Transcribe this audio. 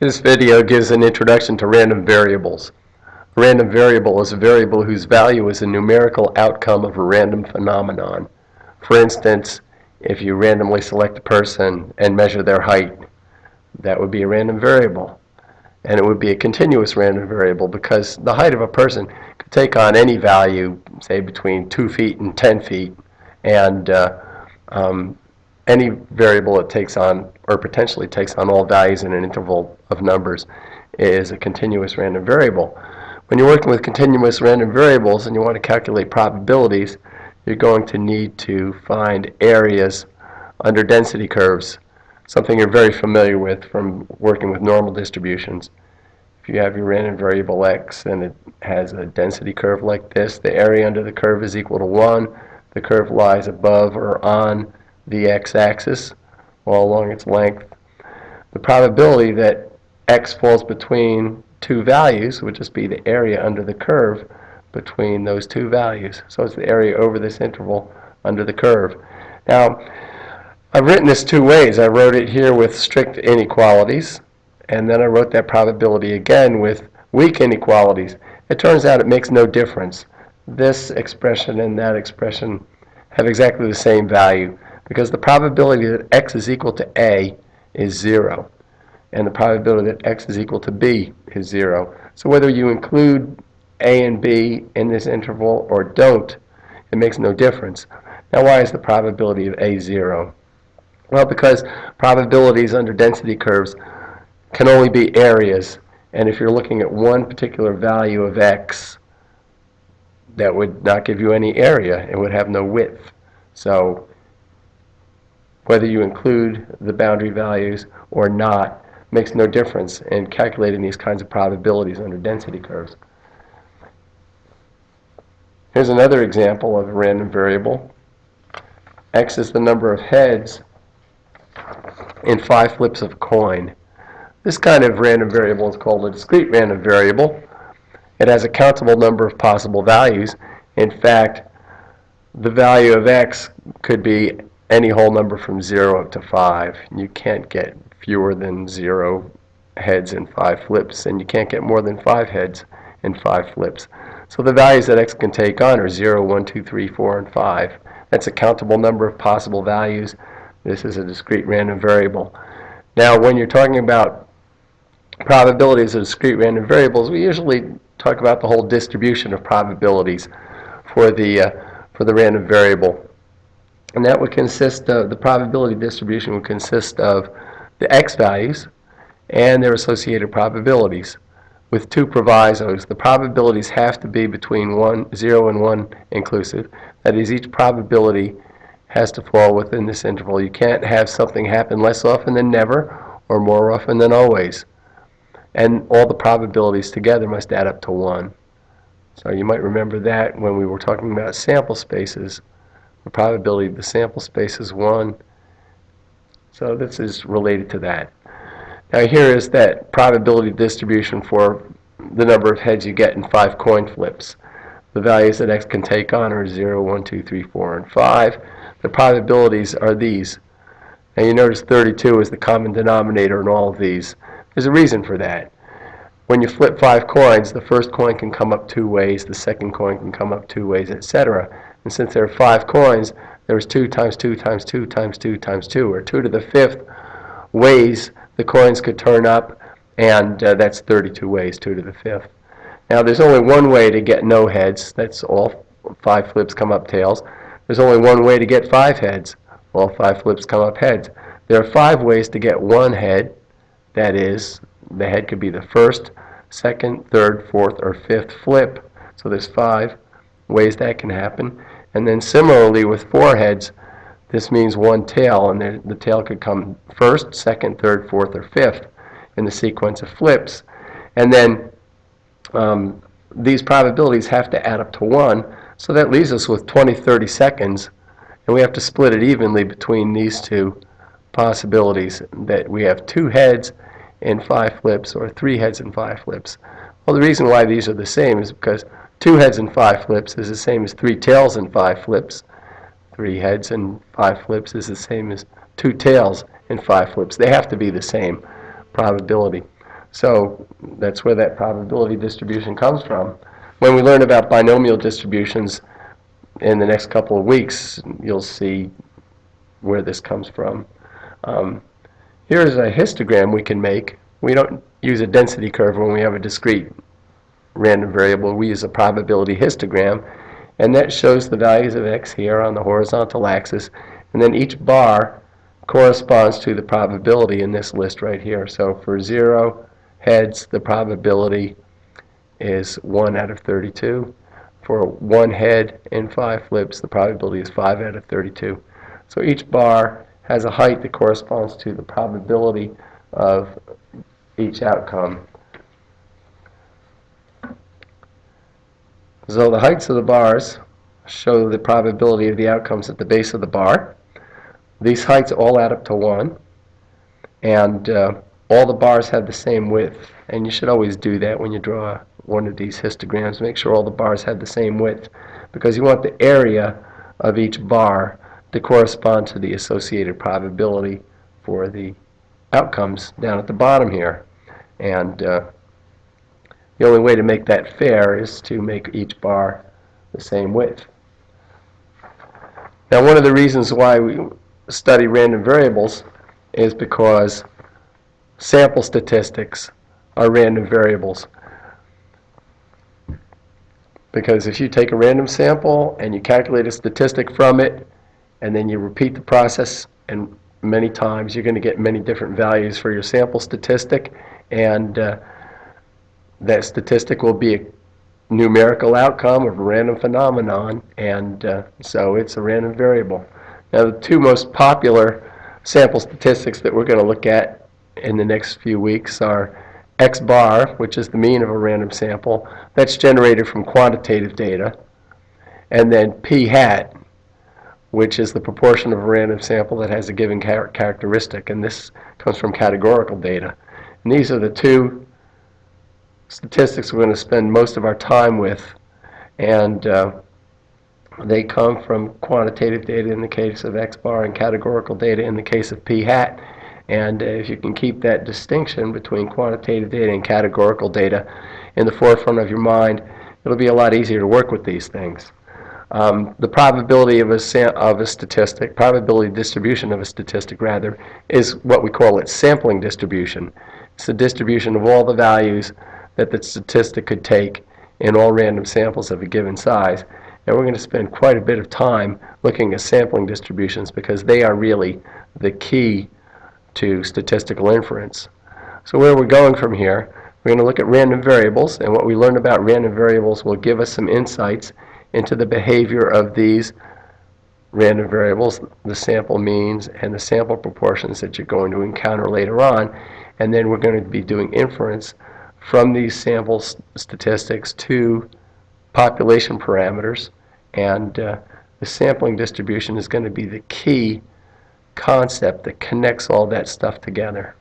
This video gives an introduction to random variables. A random variable is a variable whose value is a numerical outcome of a random phenomenon. For instance, if you randomly select a person and measure their height, that would be a random variable. And it would be a continuous random variable because the height of a person could take on any value, say between 2 feet and 10 feet, and any variable it takes on, or potentially takes on all values in an interval of numbers, is a continuous random variable. When you're working with continuous random variables and you want to calculate probabilities, you're going to need to find areas under density curves, something you're very familiar with from working with normal distributions. If you have your random variable x and it has a density curve like this, the area under the curve is equal to 1. The curve lies above or on the x-axis all along its length. The probability that x falls between two values would just be the area under the curve between those two values. So it's the area over this interval under the curve. Now, I've written this two ways. I wrote it here with strict inequalities, and then I wrote that probability again with weak inequalities. It turns out it makes no difference. This expression and that expression have exactly the same value because the probability that x is equal to a is 0, and the probability that x is equal to b is 0. So whether you include a and b in this interval or don't, it makes no difference. Now, why is the probability of a 0? Well, because probabilities under density curves can only be areas, and if you're looking at one particular value of x, that would not give you any area. It would have no width. So whether you include the boundary values or not makes no difference in calculating these kinds of probabilities under density curves. Here's another example of a random variable. X is the number of heads in 5 flips of a coin. This kind of random variable is called a discrete random variable. It has a countable number of possible values. In fact, the value of x could be any whole number from 0 up to 5. You can't get fewer than 0 heads in 5 flips, and you can't get more than 5 heads in 5 flips. So the values that x can take on are 0, 1, 2, 3, 4, and 5. That's a countable number of possible values. This is a discrete random variable. Now, when you're talking about probabilities of discrete random variables, we usually talk about the whole distribution of probabilities for the random variable. And that would consist of, the probability distribution would consist of the x values and their associated probabilities, with two provisos. The probabilities have to be between 0 and 1 inclusive. That is, each probability has to fall within this interval. You can't have something happen less often than never or more often than always. And all the probabilities together must add up to 1. So you might remember that when we were talking about sample spaces. The probability of the sample space is 1. So this is related to that. Now here is that probability distribution for the number of heads you get in 5 coin flips. The values that x can take on are 0, 1, 2, 3, 4, and 5. The probabilities are these. Now you notice 32 is the common denominator in all of these. There's a reason for that. When you flip 5 coins, the first coin can come up 2 ways, the second coin can come up 2 ways, etc. And since there are 5 coins, there's 2 times 2 times 2 times 2 times 2, or 2 to the 5th ways the coins could turn up, and that's 32 ways, 2 to the 5th. Now there's only one way to get no heads. That's all 5 flips come up tails. There's only one way to get 5 heads. All 5 flips come up heads. There are 5 ways to get 1 head. That is, the head could be the first, second, third, fourth, or 5th flip. So there's 5 ways that can happen. And then similarly with 4 heads, this means 1 tail, and the tail could come first, second, third, fourth, or 5th in the sequence of flips. And then these probabilities have to add up to 1, so that leaves us with 20, 30 seconds, and we have to split it evenly between these two possibilities, that we have 2 heads in 5 flips or 3 heads in 5 flips. Well, the reason why these are the same is because 2 heads in 5 flips is the same as 3 tails in 5 flips. 3 heads in 5 flips is the same as 2 tails in 5 flips. They have to be the same probability. So that's where that probability distribution comes from. When we learn about binomial distributions in the next couple of weeks, you'll see where this comes from. Here's a histogram we can make. We don't use a density curve when we have a discrete random variable. We use a probability histogram, and that shows the values of x here on the horizontal axis, and then each bar corresponds to the probability in this list right here. So for 0 heads, the probability is 1 out of 32. For 1 head and 5 flips, the probability is 5 out of 32. So each bar has a height that corresponds to the probability of each outcome. So the heights of the bars show the probability of the outcomes at the base of the bar. These heights all add up to 1, and all the bars have the same width. And you should always do that when you draw one of these histograms. Make sure all the bars have the same width, because you want the area of each bar to correspond to the associated probability for the outcomes down at the bottom here. And the only way to make that fair is to make each bar the same width. Now, one of the reasons why we study random variables is because sample statistics are random variables. Because if you take a random sample and you calculate a statistic from it, and then you repeat the process and many times, you're going to get many different values for your sample statistic, and that statistic will be a numerical outcome of a random phenomenon, and so it's a random variable. Now, the two most popular sample statistics that we're going to look at in the next few weeks are x bar, which is the mean of a random sample. That's generated from quantitative data. And then p hat, which is the proportion of a random sample that has a given characteristic. And this comes from categorical data. And these are the two statistics we're going to spend most of our time with. And they come from quantitative data in the case of x bar and categorical data in the case of p hat. And if you can keep that distinction between quantitative data and categorical data in the forefront of your mind, it'll be a lot easier to work with these things. The probability of a statistic, probability distribution of a statistic rather, is what we call its sampling distribution. It's the distribution of all the values that the statistic could take in all random samples of a given size. And we're going to spend quite a bit of time looking at sampling distributions because they are really the key to statistical inference. So where we're going from here, we're going to look at random variables, and what we learn about random variables will give us some insights into the behavior of these random variables, the sample means and the sample proportions that you're going to encounter later on. And then we're going to be doing inference from these sample statistics to population parameters, and the sampling distribution is going to be the key concept that connects all that stuff together.